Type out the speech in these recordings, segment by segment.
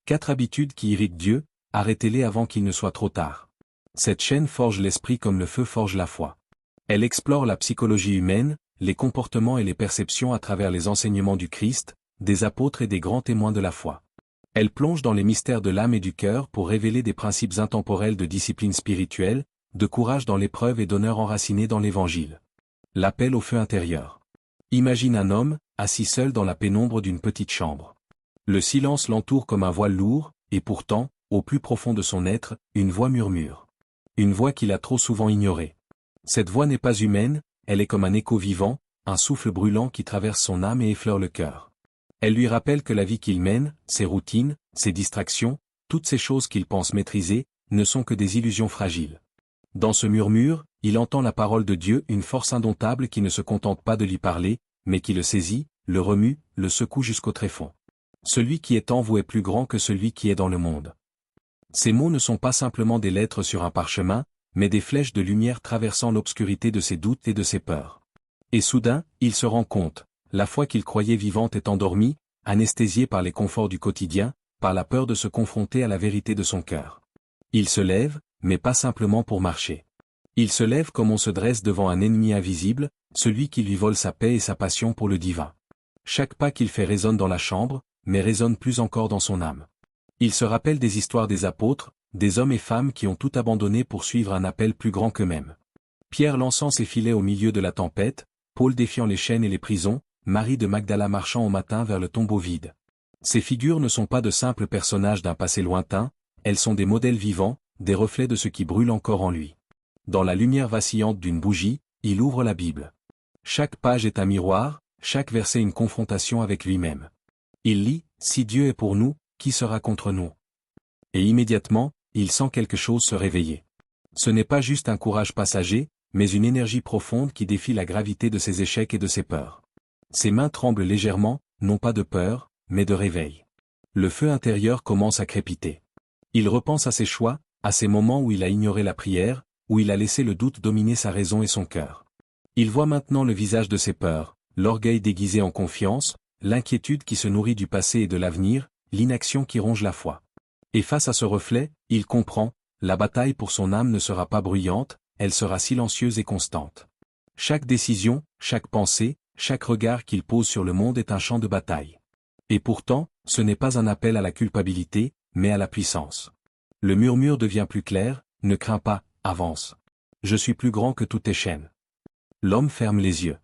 4 habitudes qui irritent Dieu, arrêtez-les avant qu'il ne soit trop tard. Cette chaîne forge l'esprit comme le feu forge la foi. Elle explore la psychologie humaine, les comportements et les perceptions à travers les enseignements du Christ, des apôtres et des grands témoins de la foi. Elle plonge dans les mystères de l'âme et du cœur pour révéler des principes intemporels de discipline spirituelle, de courage dans l'épreuve et d'honneur enraciné dans l'Évangile. L'appel au feu intérieur. Imagine un homme, assis seul dans la pénombre d'une petite chambre. Le silence l'entoure comme un voile lourd, et pourtant, au plus profond de son être, une voix murmure. Une voix qu'il a trop souvent ignorée. Cette voix n'est pas humaine, elle est comme un écho vivant, un souffle brûlant qui traverse son âme et effleure le cœur. Elle lui rappelle que la vie qu'il mène, ses routines, ses distractions, toutes ces choses qu'il pense maîtriser, ne sont que des illusions fragiles. Dans ce murmure, il entend la parole de Dieu, une force indomptable qui ne se contente pas de lui parler, mais qui le saisit, le remue, le secoue jusqu'au tréfonds. Celui qui est en vous est plus grand que celui qui est dans le monde. Ces mots ne sont pas simplement des lettres sur un parchemin, mais des flèches de lumière traversant l'obscurité de ses doutes et de ses peurs. Et soudain, il se rend compte, la foi qu'il croyait vivante est endormie, anesthésiée par les conforts du quotidien, par la peur de se confronter à la vérité de son cœur. Il se lève, mais pas simplement pour marcher. Il se lève comme on se dresse devant un ennemi invisible, celui qui lui vole sa paix et sa passion pour le divin. Chaque pas qu'il fait résonne dans la chambre, mais résonne plus encore dans son âme. Il se rappelle des histoires des apôtres, des hommes et femmes qui ont tout abandonné pour suivre un appel plus grand qu'eux-mêmes. Pierre lançant ses filets au milieu de la tempête, Paul défiant les chaînes et les prisons, Marie de Magdala marchant au matin vers le tombeau vide. Ces figures ne sont pas de simples personnages d'un passé lointain, elles sont des modèles vivants, des reflets de ce qui brûle encore en lui. Dans la lumière vacillante d'une bougie, il ouvre la Bible. Chaque page est un miroir, chaque verset une confrontation avec lui-même. Il lit, « Si Dieu est pour nous, qui sera contre nous ?» Et immédiatement, il sent quelque chose se réveiller. Ce n'est pas juste un courage passager, mais une énergie profonde qui défie la gravité de ses échecs et de ses peurs. Ses mains tremblent légèrement, non pas de peur, mais de réveil. Le feu intérieur commence à crépiter. Il repense à ses choix, à ces moments où il a ignoré la prière, où il a laissé le doute dominer sa raison et son cœur. Il voit maintenant le visage de ses peurs, l'orgueil déguisé en confiance, l'inquiétude qui se nourrit du passé et de l'avenir, l'inaction qui ronge la foi. Et face à ce reflet, il comprend, la bataille pour son âme ne sera pas bruyante, elle sera silencieuse et constante. Chaque décision, chaque pensée, chaque regard qu'il pose sur le monde est un champ de bataille. Et pourtant, ce n'est pas un appel à la culpabilité, mais à la puissance. Le murmure devient plus clair, ne crains pas, avance. Je suis plus grand que toutes tes chaînes. L'homme ferme les yeux.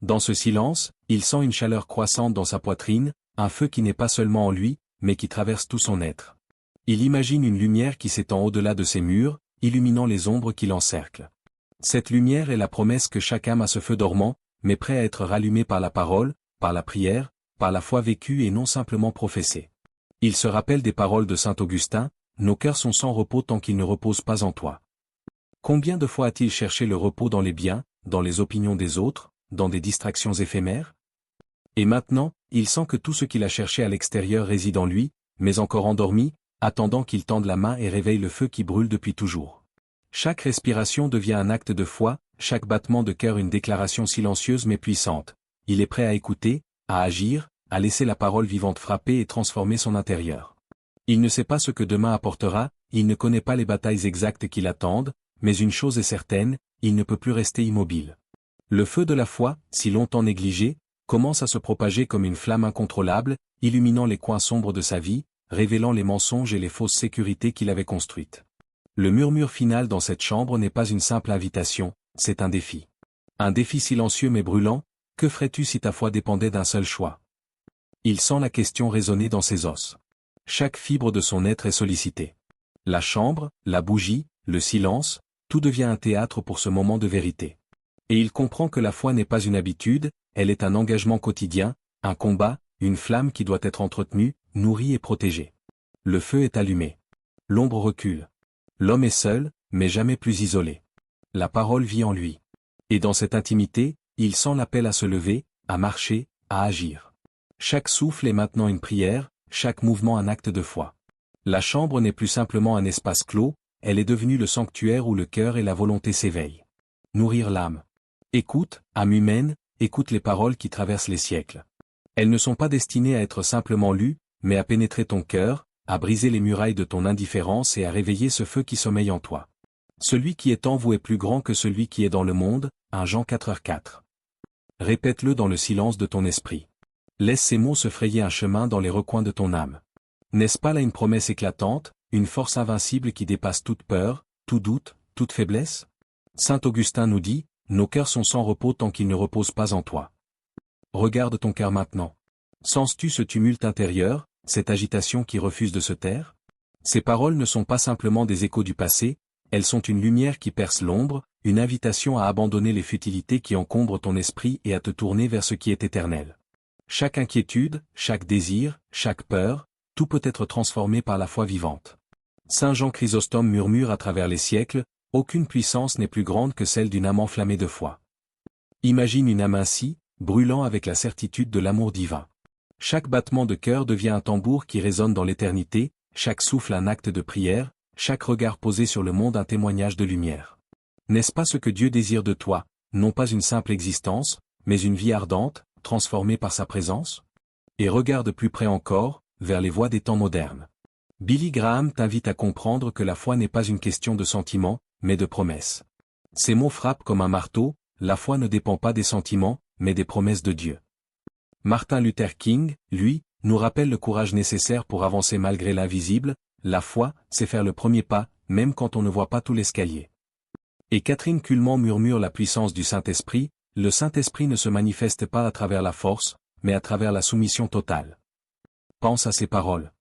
Dans ce silence, il sent une chaleur croissante dans sa poitrine, un feu qui n'est pas seulement en lui, mais qui traverse tout son être. Il imagine une lumière qui s'étend au-delà de ses murs, illuminant les ombres qui l'encerclent. Cette lumière est la promesse que chaque âme a ce feu dormant, mais prêt à être rallumé par la parole, par la prière, par la foi vécue et non simplement professée. Il se rappelle des paroles de saint Augustin, « Nos cœurs sont sans repos tant qu'ils ne reposent pas en toi ». Combien de fois a-t-il cherché le repos dans les biens, dans les opinions des autres, dans des distractions éphémères? Et maintenant, il sent que tout ce qu'il a cherché à l'extérieur réside en lui, mais encore endormi, attendant qu'il tende la main et réveille le feu qui brûle depuis toujours. Chaque respiration devient un acte de foi, chaque battement de cœur une déclaration silencieuse mais puissante. Il est prêt à écouter, à agir, à laisser la parole vivante frapper et transformer son intérieur. Il ne sait pas ce que demain apportera, il ne connaît pas les batailles exactes qui l'attendent, mais une chose est certaine, il ne peut plus rester immobile. Le feu de la foi, si longtemps négligé, commence à se propager comme une flamme incontrôlable, illuminant les coins sombres de sa vie, révélant les mensonges et les fausses sécurités qu'il avait construites. Le murmure final dans cette chambre n'est pas une simple invitation, c'est un défi. Un défi silencieux mais brûlant, que ferais-tu si ta foi dépendait d'un seul choix? Il sent la question résonner dans ses os. Chaque fibre de son être est sollicitée. La chambre, la bougie, le silence, tout devient un théâtre pour ce moment de vérité. Et il comprend que la foi n'est pas une habitude, elle est un engagement quotidien, un combat, une flamme qui doit être entretenue, nourrie et protégée. Le feu est allumé. L'ombre recule. L'homme est seul, mais jamais plus isolé. La parole vit en lui. Et dans cette intimité, il sent l'appel à se lever, à marcher, à agir. Chaque souffle est maintenant une prière, chaque mouvement un acte de foi. La chambre n'est plus simplement un espace clos, elle est devenue le sanctuaire où le cœur et la volonté s'éveillent. Nourrir l'âme. Écoute, âme humaine, écoute les paroles qui traversent les siècles. Elles ne sont pas destinées à être simplement lues, mais à pénétrer ton cœur, à briser les murailles de ton indifférence et à réveiller ce feu qui sommeille en toi. Celui qui est en vous est plus grand que celui qui est dans le monde, 1 Jean 4h4. Répète-le dans le silence de ton esprit. Laisse ces mots se frayer un chemin dans les recoins de ton âme. N'est-ce pas là une promesse éclatante, une force invincible qui dépasse toute peur, tout doute, toute faiblesse? Saint Augustin nous dit, nos cœurs sont sans repos tant qu'ils ne reposent pas en toi. Regarde ton cœur maintenant. Sens-tu ce tumulte intérieur, cette agitation qui refuse de se taire? Ces paroles ne sont pas simplement des échos du passé, elles sont une lumière qui perce l'ombre, une invitation à abandonner les futilités qui encombrent ton esprit et à te tourner vers ce qui est éternel. Chaque inquiétude, chaque désir, chaque peur, tout peut être transformé par la foi vivante. Saint Jean Chrysostome murmure à travers les siècles, aucune puissance n'est plus grande que celle d'une âme enflammée de foi. Imagine une âme ainsi, brûlant avec la certitude de l'amour divin. Chaque battement de cœur devient un tambour qui résonne dans l'éternité, chaque souffle un acte de prière, chaque regard posé sur le monde un témoignage de lumière. N'est-ce pas ce que Dieu désire de toi, non pas une simple existence, mais une vie ardente, transformée par sa présence? Et regarde plus près encore, vers les voies des temps modernes. Billy Graham t'invite à comprendre que la foi n'est pas une question de sentiments, mais de promesses. Ces mots frappent comme un marteau, la foi ne dépend pas des sentiments, mais des promesses de Dieu. Martin Luther King, lui, nous rappelle le courage nécessaire pour avancer malgré l'invisible, la foi, c'est faire le premier pas, même quand on ne voit pas tout l'escalier. Et Catherine Kuhlman murmure la puissance du Saint-Esprit, le Saint-Esprit ne se manifeste pas à travers la force, mais à travers la soumission totale. Pense à ces paroles.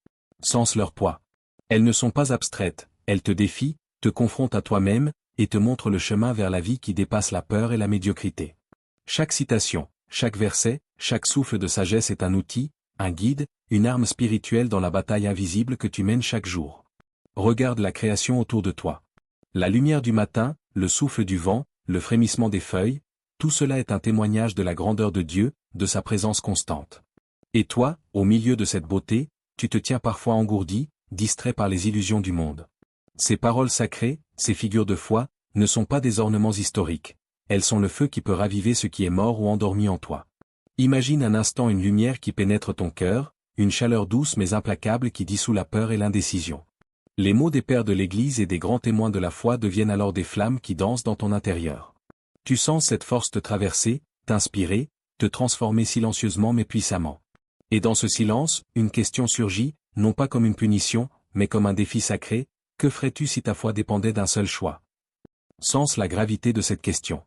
Sens leur poids. Elles ne sont pas abstraites, elles te défient, te confrontent à toi-même, et te montrent le chemin vers la vie qui dépasse la peur et la médiocrité. Chaque citation, chaque verset, chaque souffle de sagesse est un outil, un guide, une arme spirituelle dans la bataille invisible que tu mènes chaque jour. Regarde la création autour de toi. La lumière du matin, le souffle du vent, le frémissement des feuilles, tout cela est un témoignage de la grandeur de Dieu, de sa présence constante. Et toi, au milieu de cette beauté, tu te tiens parfois engourdi, distrait par les illusions du monde. Ces paroles sacrées, ces figures de foi, ne sont pas des ornements historiques. Elles sont le feu qui peut raviver ce qui est mort ou endormi en toi. Imagine un instant une lumière qui pénètre ton cœur, une chaleur douce mais implacable qui dissout la peur et l'indécision. Les mots des pères de l'Église et des grands témoins de la foi deviennent alors des flammes qui dansent dans ton intérieur. Tu sens cette force te traverser, t'inspirer, te transformer silencieusement mais puissamment. Et dans ce silence, une question surgit, non pas comme une punition, mais comme un défi sacré, que ferais-tu si ta foi dépendait d'un seul choix? Sens la gravité de cette question.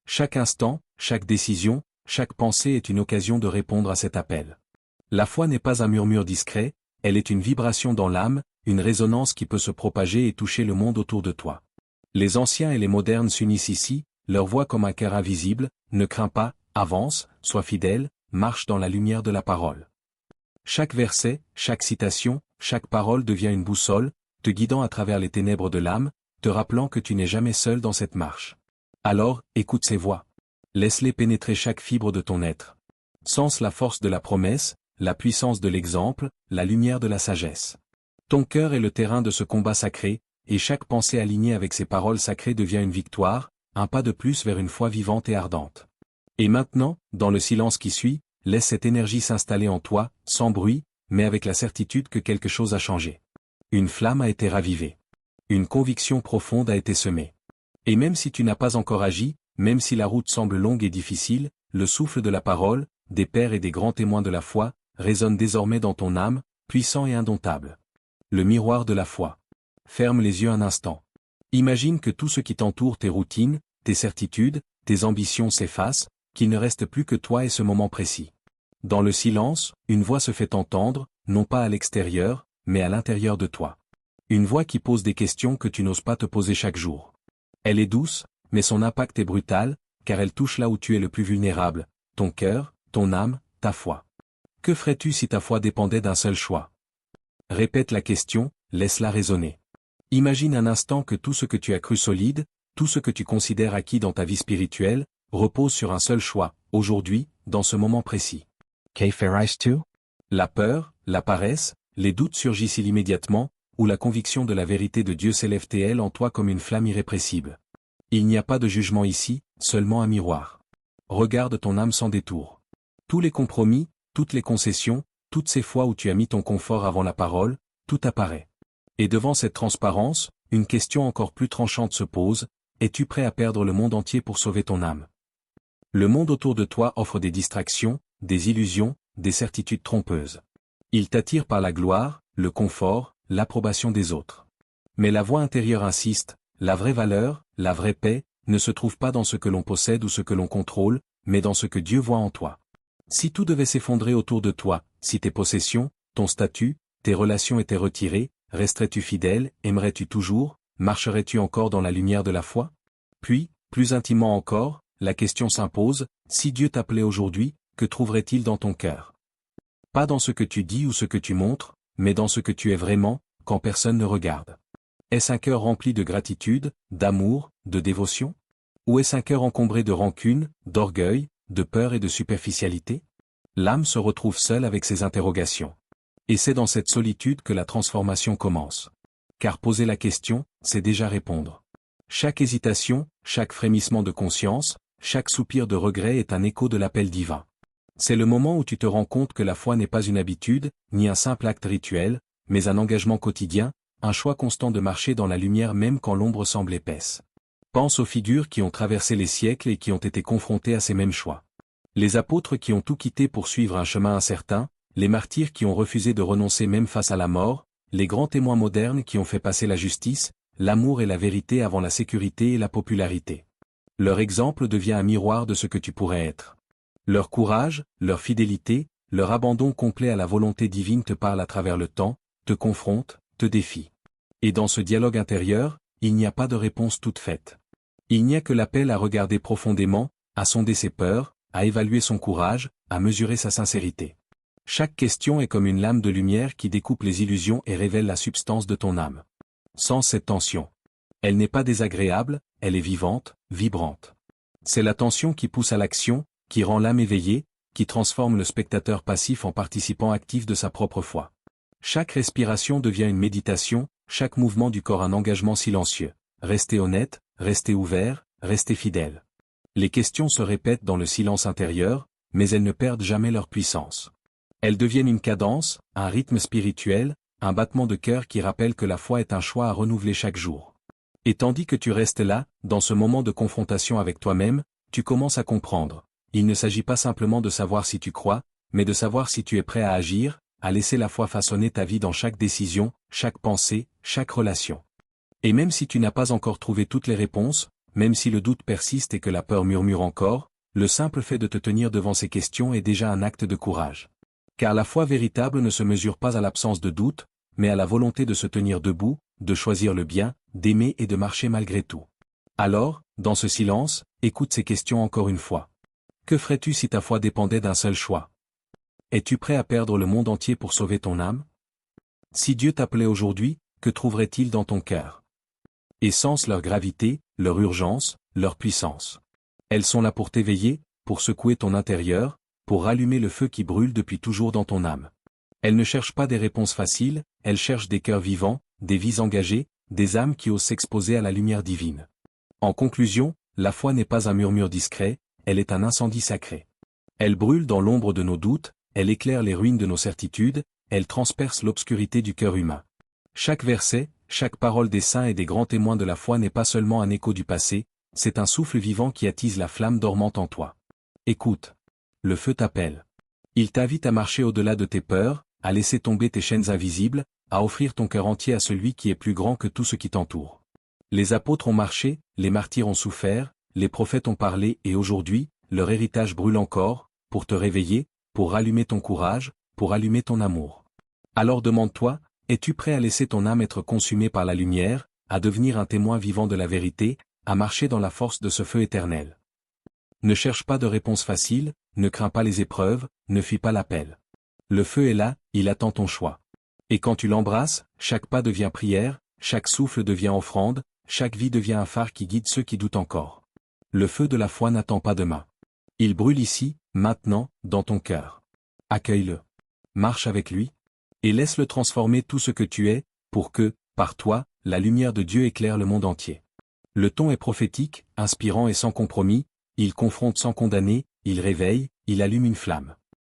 Chaque instant, chaque décision, chaque pensée est une occasion de répondre à cet appel. La foi n'est pas un murmure discret, elle est une vibration dans l'âme, une résonance qui peut se propager et toucher le monde autour de toi. Les anciens et les modernes s'unissent ici, leur voix comme un cœur invisible, ne crains pas, avance, sois fidèle, marche dans la lumière de la parole. Chaque verset, chaque citation, chaque parole devient une boussole, te guidant à travers les ténèbres de l'âme, te rappelant que tu n'es jamais seul dans cette marche. Alors, écoute ces voix. Laisse-les pénétrer chaque fibre de ton être. Sens la force de la promesse, la puissance de l'exemple, la lumière de la sagesse. Ton cœur est le terrain de ce combat sacré, et chaque pensée alignée avec ces paroles sacrées devient une victoire, un pas de plus vers une foi vivante et ardente. Et maintenant, dans le silence qui suit, laisse cette énergie s'installer en toi, sans bruit, mais avec la certitude que quelque chose a changé. Une flamme a été ravivée. Une conviction profonde a été semée. Et même si tu n'as pas encore agi, même si la route semble longue et difficile, le souffle de la parole, des pères et des grands témoins de la foi, résonne désormais dans ton âme, puissant et indomptable. Le miroir de la foi. Ferme les yeux un instant. Imagine que tout ce qui t'entoure, tes routines, tes certitudes, tes ambitions s'effacent, qu'il ne reste plus que toi et ce moment précis. Dans le silence, une voix se fait entendre, non pas à l'extérieur, mais à l'intérieur de toi. Une voix qui pose des questions que tu n'oses pas te poser chaque jour. Elle est douce, mais son impact est brutal, car elle touche là où tu es le plus vulnérable, ton cœur, ton âme, ta foi. Que ferais-tu si ta foi dépendait d'un seul choix? Répète la question, laisse-la résonner. Imagine un instant que tout ce que tu as cru solide, tout ce que tu considères acquis dans ta vie spirituelle, repose sur un seul choix, aujourd'hui, dans ce moment précis. Que ferais-tu? La peur, la paresse, les doutes surgissent-ils immédiatement, ou la conviction de la vérité de Dieu s'élève-t-elle en toi comme une flamme irrépressible? Il n'y a pas de jugement ici, seulement un miroir. Regarde ton âme sans détour. Tous les compromis, toutes les concessions, toutes ces fois où tu as mis ton confort avant la parole, tout apparaît. Et devant cette transparence, une question encore plus tranchante se pose, es-tu prêt à perdre le monde entier pour sauver ton âme? Le monde autour de toi offre des distractions, des illusions, des certitudes trompeuses. Il t'attire par la gloire, le confort, l'approbation des autres. Mais la voix intérieure insiste, la vraie valeur, la vraie paix, ne se trouve pas dans ce que l'on possède ou ce que l'on contrôle, mais dans ce que Dieu voit en toi. Si tout devait s'effondrer autour de toi, si tes possessions, ton statut, tes relations étaient retirés, resterais-tu fidèle, aimerais-tu toujours, marcherais-tu encore dans la lumière de la foi? Puis, plus intimement encore, la question s'impose, si Dieu t'appelait aujourd'hui, que trouverait-il dans ton cœur? Pas dans ce que tu dis ou ce que tu montres, mais dans ce que tu es vraiment, quand personne ne regarde. Est-ce un cœur rempli de gratitude, d'amour, de dévotion? Ou est-ce un cœur encombré de rancune, d'orgueil, de peur et de superficialité? L'âme se retrouve seule avec ses interrogations. Et c'est dans cette solitude que la transformation commence. Car poser la question, c'est déjà répondre. Chaque hésitation, chaque frémissement de conscience, chaque soupir de regret est un écho de l'appel divin. C'est le moment où tu te rends compte que la foi n'est pas une habitude, ni un simple acte rituel, mais un engagement quotidien, un choix constant de marcher dans la lumière même quand l'ombre semble épaisse. Pense aux figures qui ont traversé les siècles et qui ont été confrontées à ces mêmes choix. Les apôtres qui ont tout quitté pour suivre un chemin incertain, les martyrs qui ont refusé de renoncer même face à la mort, les grands témoins modernes qui ont fait passer la justice, l'amour et la vérité avant la sécurité et la popularité. Leur exemple devient un miroir de ce que tu pourrais être. Leur courage, leur fidélité, leur abandon complet à la volonté divine te parlent à travers le temps, te confrontent, te défient. Et dans ce dialogue intérieur, il n'y a pas de réponse toute faite. Il n'y a que l'appel à regarder profondément, à sonder ses peurs, à évaluer son courage, à mesurer sa sincérité. Chaque question est comme une lame de lumière qui découpe les illusions et révèle la substance de ton âme. Sans cette tension. Elle n'est pas désagréable, elle est vivante, vibrante. C'est la tension qui pousse à l'action, qui rend l'âme éveillée, qui transforme le spectateur passif en participant actif de sa propre foi. Chaque respiration devient une méditation, chaque mouvement du corps un engagement silencieux. Restez honnête, restez ouvert, restez fidèle. Les questions se répètent dans le silence intérieur, mais elles ne perdent jamais leur puissance. Elles deviennent une cadence, un rythme spirituel, un battement de cœur qui rappelle que la foi est un choix à renouveler chaque jour. Et tandis que tu restes là, dans ce moment de confrontation avec toi-même, tu commences à comprendre. Il ne s'agit pas simplement de savoir si tu crois, mais de savoir si tu es prêt à agir, à laisser la foi façonner ta vie dans chaque décision, chaque pensée, chaque relation. Et même si tu n'as pas encore trouvé toutes les réponses, même si le doute persiste et que la peur murmure encore, le simple fait de te tenir devant ces questions est déjà un acte de courage. Car la foi véritable ne se mesure pas à l'absence de doute, mais à la volonté de se tenir debout, de choisir le bien, d'aimer et de marcher malgré tout. Alors, dans ce silence, écoute ces questions encore une fois. Que ferais-tu si ta foi dépendait d'un seul choix? Es-tu prêt à perdre le monde entier pour sauver ton âme? Si Dieu t'appelait aujourd'hui, que trouverait-il dans ton cœur? Et sens leur gravité, leur urgence, leur puissance. Elles sont là pour t'éveiller, pour secouer ton intérieur, pour rallumer le feu qui brûle depuis toujours dans ton âme. Elles ne cherchent pas des réponses faciles, elles cherchent des cœurs vivants, des vies engagées, des âmes qui osent s'exposer à la lumière divine. En conclusion, la foi n'est pas un murmure discret, elle est un incendie sacré. Elle brûle dans l'ombre de nos doutes, elle éclaire les ruines de nos certitudes, elle transperce l'obscurité du cœur humain. Chaque verset, chaque parole des saints et des grands témoins de la foi n'est pas seulement un écho du passé, c'est un souffle vivant qui attise la flamme dormante en toi. Écoute. Le feu t'appelle. Il t'invite à marcher au-delà de tes peurs, à laisser tomber tes chaînes invisibles, à offrir ton cœur entier à celui qui est plus grand que tout ce qui t'entoure. Les apôtres ont marché, les martyrs ont souffert, les prophètes ont parlé et aujourd'hui, leur héritage brûle encore, pour te réveiller, pour rallumer ton courage, pour allumer ton amour. Alors demande-toi, es-tu prêt à laisser ton âme être consumée par la lumière, à devenir un témoin vivant de la vérité, à marcher dans la force de ce feu éternel? Ne cherche pas de réponse facile, ne crains pas les épreuves, ne fuis pas l'appel. Le feu est là, il attend ton choix. Et quand tu l'embrasses, chaque pas devient prière, chaque souffle devient offrande, chaque vie devient un phare qui guide ceux qui doutent encore. Le feu de la foi n'attend pas demain. Il brûle ici, maintenant, dans ton cœur. Accueille-le. Marche avec lui. Et laisse-le transformer tout ce que tu es, pour que, par toi, la lumière de Dieu éclaire le monde entier. Le ton est prophétique, inspirant et sans compromis, il confronte sans condamner, il réveille, il allume une flamme.